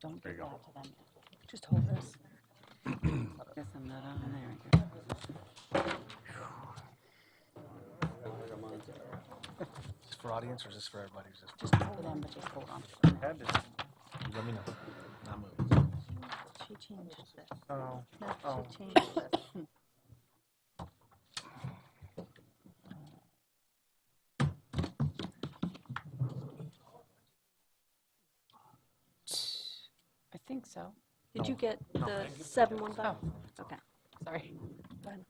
Don't There give you go. that to them yet. Just hold this. Guess I'm not on there. Is this for audience or is this for everybody? Just hold them, but just hold on. Let me know. Not move. She changed this. Oh. No, she changed this. I think so. Did you get the 715? Oh, Okay. sorry. Go ahead.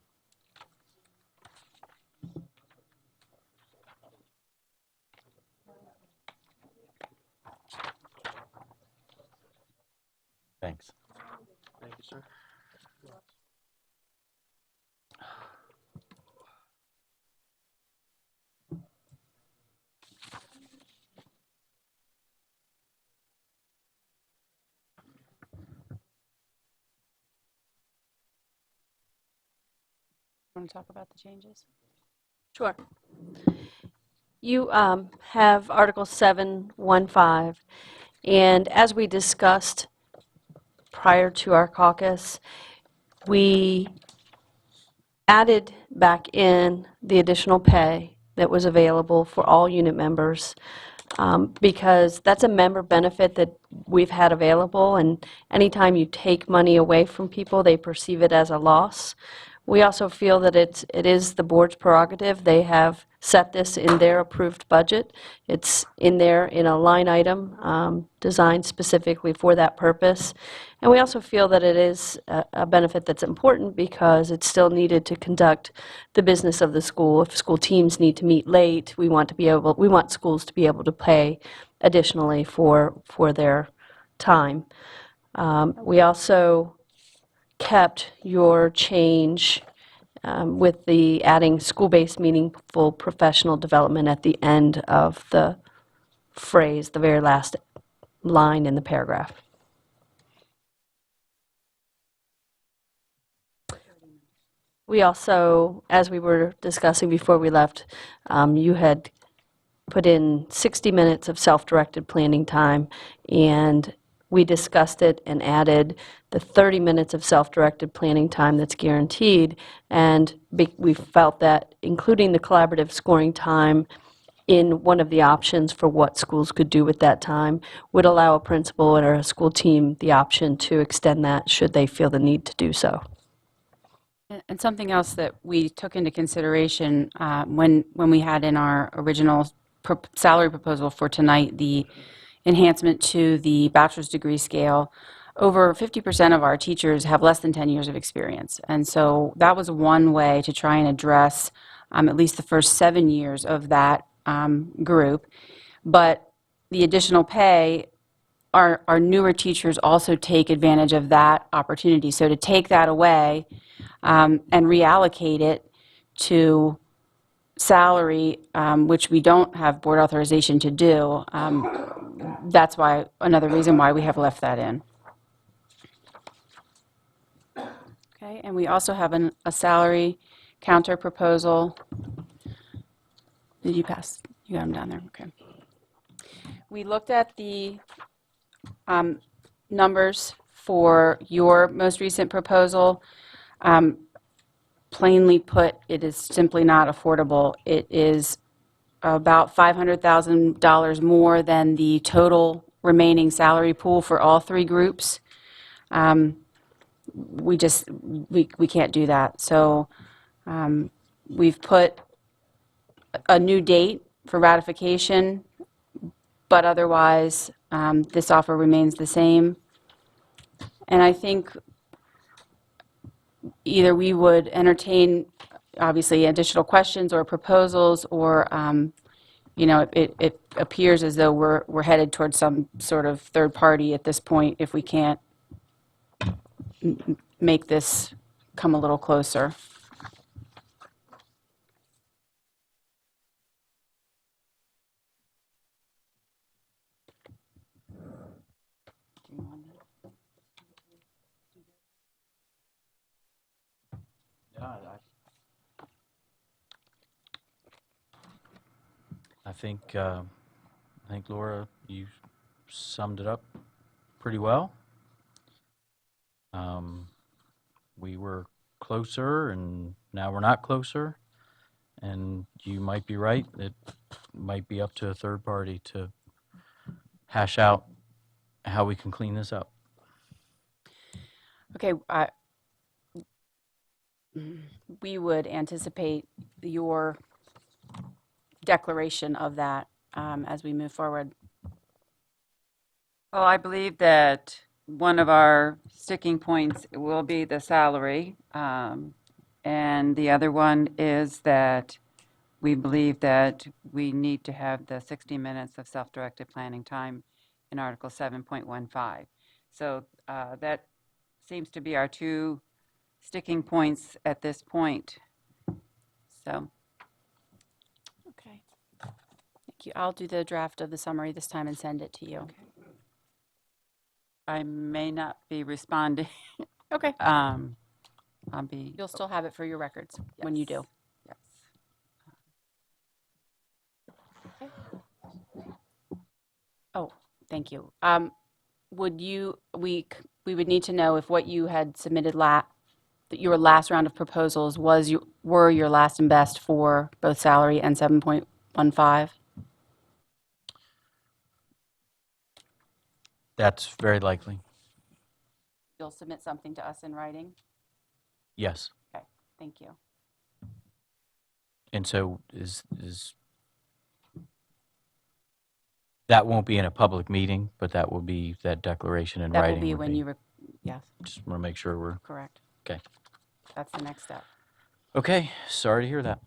Thanks. Thank you, sir. Want to talk about the changes? Sure. You have Article 715, and as we discussed prior to our caucus, we added back in the additional pay that was available for all unit members because that's a member benefit that we've had available, and anytime you take money away from people, they perceive it as a loss. We also feel that it is the board's prerogative. They have set this in their approved budget. It's in there in a line item designed specifically for that purpose. And we also feel that it is a benefit that's important because it's still needed to conduct the business of the school. If school teams need to meet late, we want schools to be able to pay additionally for their time. We also kept your change with the adding school-based meaningful professional development at the end of the phrase, the very last line in the paragraph. We also, as we were discussing before we left, you had put in 60 minutes of self-directed planning time, and we discussed it and added the 30 minutes of self-directed planning time that's guaranteed, and we felt that including the collaborative scoring time in one of the options for what schools could do with that time would allow a principal or a school team the option to extend that should they feel the need to do so. And something else that we took into consideration when we had in our original salary proposal for tonight the enhancement to the bachelor's degree scale, over 50% of our teachers have less than 10 years of experience. And so that was one way to try and address at least the first 7 years of that group. But the additional pay, our newer teachers also take advantage of that opportunity. So to take that away and reallocate it to salary, which we don't have board authorization to do, that's why another reason why we have left that in. Okay, and we also have a salary counter proposal. Did you pass? You got them down there. Okay. We looked at the numbers for your most recent proposal. Plainly put, it is simply not affordable. It is about $500,000 more than the total remaining salary pool for all three groups. We can't do that. So we've put a new date for ratification, but otherwise this offer remains the same. And I think either we would entertain, obviously, additional questions or proposals, or it appears as though we're headed towards some sort of third party at this point if we can't make this come a little closer. I think Laura, you summed it up pretty well. We were closer, and now we're not closer. And you might be right. It might be up to a third party to hash out how we can clean this up. Okay, we would anticipate your declaration of that as we move forward. Well, I believe that one of our sticking points will be the salary. And the other one is that we believe that we need to have the 60 minutes of self-directed planning time in Article 7.15. So that seems to be our two sticking points at this point. So, Okay. Thank you. I'll do the draft of the summary this time and send it to you. I may not be responding. Okay. I'll be. You'll still have it for your records when you do. Yes. Oh, thank you. We would need to know if what you had submitted that your last round of proposals were your last and best for both salary and 7.15? That's very likely. You'll submit something to us in writing? Yes. Okay, thank you. And so is that won't be in a public meeting, but that will be that declaration in That writing. will be would when you, yes, just want to make sure we're correct. okay. That's the next step. Okay, sorry to hear that.